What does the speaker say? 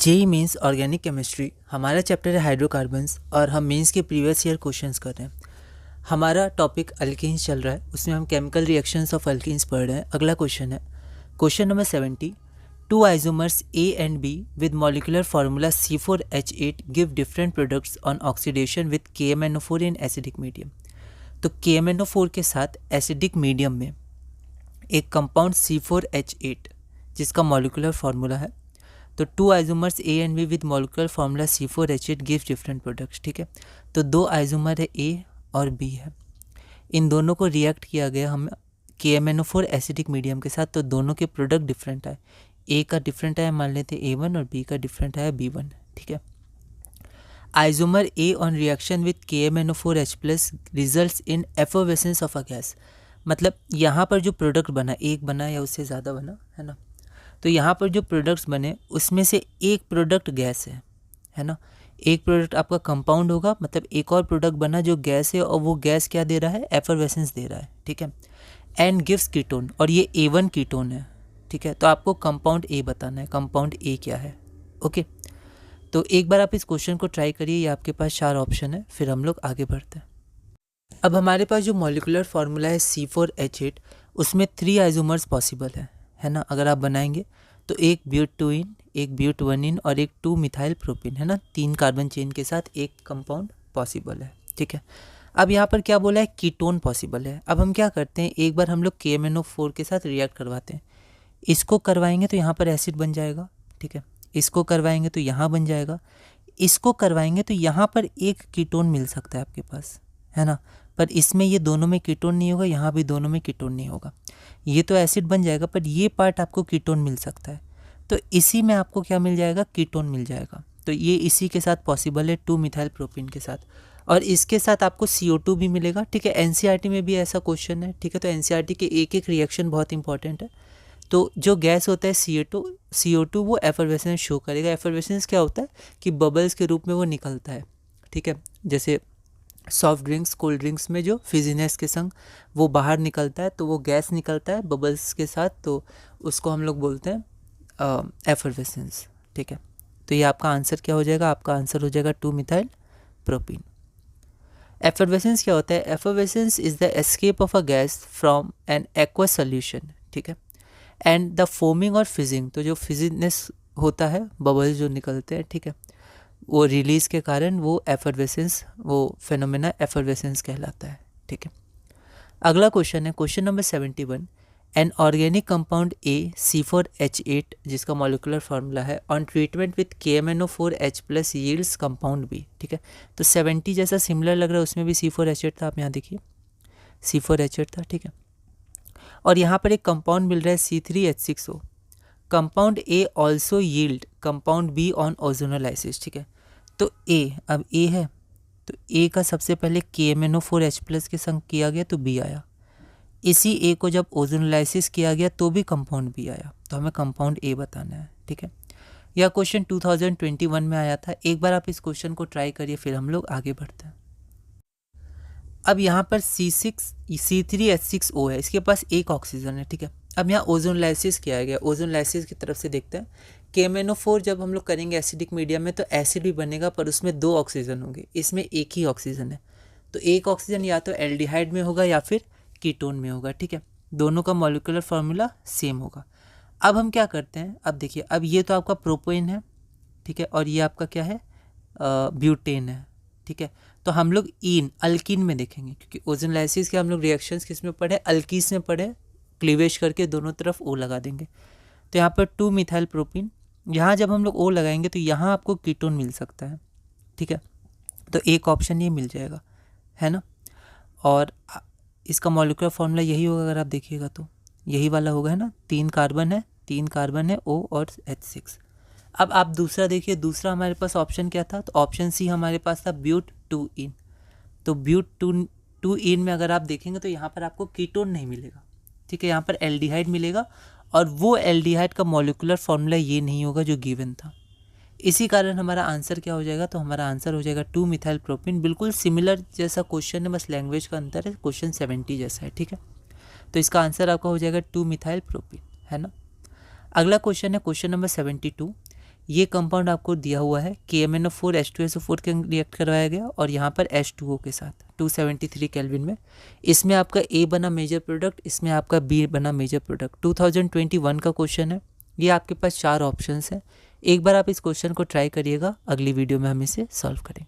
JEE mains organic chemistry हमारा chapter है hydrocarbons और हम मेंस के प्रीवियस ईयर क्वेश्चंस कर रहे हैं। हमारा टॉपिक अल्केन्स चल रहा है, उसमें हम केमिकल रिएक्शंस ऑफ अल्केन्स पढ़ रहे हैं। अगला क्वेश्चन है question number 70। To isomers A and be with molecular formula C4H8 give different products on oxidation with KMnO4 in acidic medium. तो KMnO4 के साथ एसिडिक मीडियम में एक कंपाउंड C4H8 जिसका मॉलिक्यूलर फार्मूला है, तो to isomers A and be with molecular formula C4H8 gives different products. ठीक है, तो दो आइसोमर है ए और बी है, इन दोनों को रिएक्ट किया गया हम KMnO4 एसिडिक मीडियम के साथ, तो दोनों के प्रोडक्ट डिफरेंट आए। ए का डिफरेंट आया मान लेते A1 और बी का डिफरेंट आया B1। ठीक है, isomer A on reaction with KMnO4H+ results in effervescence of a gas. मतलब यहाँ पर जो प्रोडक्ट बना, एक बना या उससे ज़्यादा बना है ना, तो यहाँ पर जो प्रोडक्ट्स बने उसमें से एक प्रोडक्ट गैस है ना। एक प्रोडक्ट आपका कंपाउंड होगा, मतलब एक और प्रोडक्ट बना जो गैस है और वो गैस क्या दे रहा है, एफर्वेसेंस दे रहा है। ठीक है, एंड गिव्स कीटोन, और ये A1 कीटोन है। ठीक है, तो आपको कंपाउंड ए बताना है, कंपाउंड ए क्या है। ओके, तो एक बार आप इस क्वेश्चन को ट्राई करिए, ये आपके पास 4 ऑप्शन है, फिर हम लोग आगे बढ़ते हैं। अब हमारे पास जो मॉलिक्यूलर फार्मूला है C4H8, उसमें 3 आइसोमर्स पॉसिबल है ना। अगर आप बनाएंगे तो एक ब्यूट-2-इन, एक ब्यूट-1-इन और एक 2-मिथाइल प्रोपिन है ना, 3 कार्बन चेन के साथ एक कंपाउंड पॉसिबल है। ठीक है, अब यहाँ पर क्या बोला है, कीटोन पॉसिबल है। अब हम क्या करते हैं, एक बार हम लोग KMnO4 के साथ रिएक्ट करवाते हैं। इसको करवाएंगे तो यहाँ पर एसिड बन जाएगा। ठीक है, इसको करवाएंगे तो यहाँ बन जाएगा, इसको करवाएंगे तो यहाँ पर एक कीटोन मिल सकता है आपके पास, है ना। पर इसमें ये दोनों में कीटोन नहीं होगा, यहाँ भी दोनों में कीटोन नहीं होगा। ये तो एसिड बन जाएगा, पर ये पार्ट आपको कीटोन मिल सकता है, तो इसी में आपको क्या मिल जाएगा, कीटोन मिल जाएगा। तो ये इसी के साथ पॉसिबल है, 2-मिथाइल प्रोपिन के साथ, और इसके साथ आपको CO2 भी मिलेगा। ठीक है, NCERT में भी ऐसा क्वेश्चन है। ठीक है, तो NCERT के एक एक रिएक्शन बहुत इंपॉर्टेंट है। तो जो गैस होता है CO2 वो एफर्वेसेंस शो करेगा। एफर्वेसेंस क्या होता है कि बबल्स के रूप में वो निकलता है। ठीक है, जैसे सॉफ्ट ड्रिंक्स, कोल्ड ड्रिंक्स में जो फिजीनेस के संग वो बाहर निकलता है, तो वो गैस निकलता है बबल्स के साथ, तो उसको हम लोग बोलते हैं एफर्वेसेंस। ठीक है, तो ये आपका आंसर क्या हो जाएगा, आपका आंसर हो जाएगा 2-मिथाइल प्रोपिन। एफर्वेसेंस क्या होता है, effervescence is the escape of a gas from an aqueous solution. ठीक है, एंड द फोमिंग और फिजिंग, तो जो फिजीनेस होता है, बबल्स जो निकलते हैं, ठीक है, वो रिलीज़ के कारण वो एफर्वेसेंस, वो फेनोमेना एफर्वेसेंस कहलाता है। ठीक है, अगला क्वेश्चन है question number 71। An organic compound C4H8 जिसका मॉलिक्यूलर फार्मूला है on treatment with KMnO4H+ yields compound B. ठीक है, तो 70 जैसा सिमिलर लग रहा है, उसमें भी C4H8 था। आप यहाँ देखिए C4H8 था। ठीक है, और यहाँ पर एक कंपाउंड मिल रहा है C3H6O। Compound A also yield compound be on ozonolysis. ठीक है, तो ए, अब ए है तो ए का सबसे पहले KMnO4H+ के संग किया गया तो बी आया। इसी ए को जब ओजोनोलाइसिस किया गया तो भी कंपाउंड बी आया, तो हमें कंपाउंड ए बताना है। ठीक है, यह क्वेश्चन 2021 में आया था। एक बार आप इस क्वेश्चन को ट्राई करिए, फिर हम लोग आगे बढ़ते हैं। अब यहाँ पर C3H6O है, इसके पास एक ऑक्सीजन है। ठीक है, अब यहाँ ओजोनलाइसिस किया गया, ओजोनलाइसिस की तरफ से देखते हैं। KMnO4 जब हम लोग करेंगे एसिडिक मीडियम में तो एसिड भी बनेगा, पर उसमें 2 ऑक्सीजन होंगे, इसमें एक ही ऑक्सीजन है, तो एक ऑक्सीजन या तो एल्डिहाइड में होगा या फिर कीटोन में होगा। ठीक है, दोनों का मॉलिक्यूलर फार्मूला सेम होगा। अब हम क्या करते हैं, अब देखिए, अब ये तो आपका प्रोपेन है। ठीक है, और ये आपका क्या है, ब्यूटेन है। ठीक है, तो हम लोग अल्कीन में देखेंगे, क्योंकि ओजोनलाइसिस के हम लोग रिएक्शंस किस में पढ़े, अल्कीस में पढ़े, क्लीवेज करके दोनों तरफ O लगा देंगे। तो यहाँ पर 2-मिथाइल प्रोपिन, यहाँ जब हम लोग O लगाएंगे तो यहाँ आपको कीटोन मिल सकता है। ठीक है, तो एक ऑप्शन ये मिल जाएगा, है ना। और इसका मॉलिक्यूलर फार्मूला यही होगा, अगर आप देखिएगा तो यही वाला होगा, है ना। 3 कार्बन है O और H6। अब आप दूसरा देखिए, दूसरा हमारे पास ऑप्शन क्या था, तो ऑप्शन सी हमारे पास था ब्यूट-2-इन। तो ब्यूट-2-इन में अगर आप देखेंगे तो यहाँ पर आपको कीटोन नहीं मिलेगा। ठीक है, यहाँ पर एल्डिहाइड मिलेगा, और वो एल्डिहाइड का मॉलिक्यूलर फार्मूला ये नहीं होगा जो गिवन था। इसी कारण हमारा आंसर क्या हो जाएगा, तो हमारा आंसर हो जाएगा 2-मिथाइल प्रोपिन। बिल्कुल सिमिलर जैसा क्वेश्चन है, बस लैंग्वेज का अंतर है, क्वेश्चन 70 जैसा है। ठीक है, तो इसका आंसर आपका हो जाएगा 2-मिथाइल प्रोपिन, है ना। अगला क्वेश्चन है क्वेश्चन नंबर 72। ये कंपाउंड आपको दिया हुआ है KMnO4 H2SO4 के रिएक्ट करवाया गया और यहाँ पर H2O के साथ 273 केल्विन में। इसमें आपका A बना मेजर प्रोडक्ट, इसमें आपका B बना मेजर प्रोडक्ट। 2021 का क्वेश्चन है। ये आपके पास 4 ऑप्शंस हैं। एक बार आप इस क्वेश्चन को ट्राई करिएगा, अगली वीडियो में हम इसे सॉल्व करेंगे।